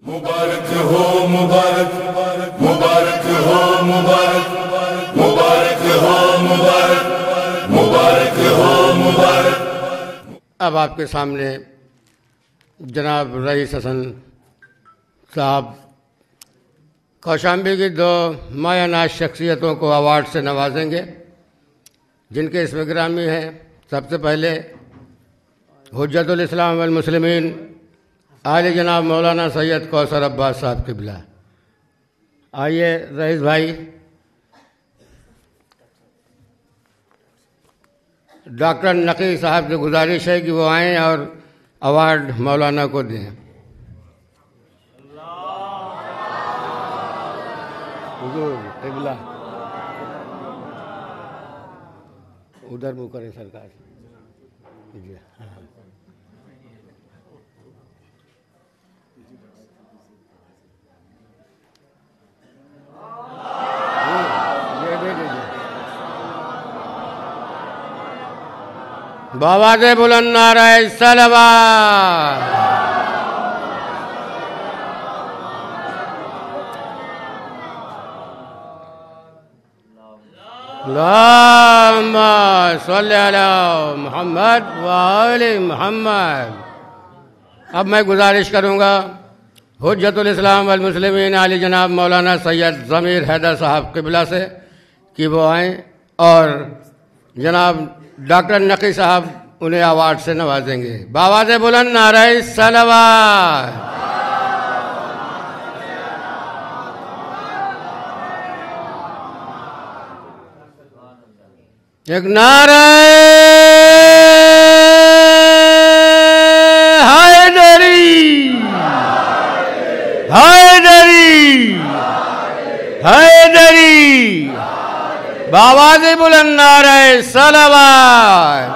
मुबारक हो मुबारक, मुबारक हो मुबारक, मुबारक हो मुबारक, मुबारक हो मुबारक। अब आपके सामने जनाब रईस हसन साहब कौशाम्बी की दो मायानाज शख्सियतों को अवार्ड से नवाजेंगे, जिनके इसमें ग्रामी हैं। सबसे पहले हुज्जतुल इस्लाम वल मुस्लिमीन आली जनाब मौलाना सैयद कौसर अब्बास साहब क़िबला। आइए रईस भाई। डॉक्टर नकी साहब से गुजारिश है कि वो आएँ और अवार्ड मौलाना को दें। क़िबला उधर मुँह करें सरकार जी। हाँ बाबा दे बुलंद नारे सलवात। अल्लाहुम्मा सल्ली अला मुहम्मद व आले मुहम्मद। अब मैं गुजारिश करूँगा हुज्जतुल इस्लाम वल मुस्लिमीन आली जनाब मौलाना सैयद ज़मीर हैदर साहब क़िबला से कि वो आएँ और जनाब डॉक्टर नकी साहब उन्हें अवार्ड से नवाजेंगे। बाबा से बुलंद नारे सलवात। एक नारे हैदरी, हैदरी, हैदरी। बाबा से बुलंद नारे सलवात।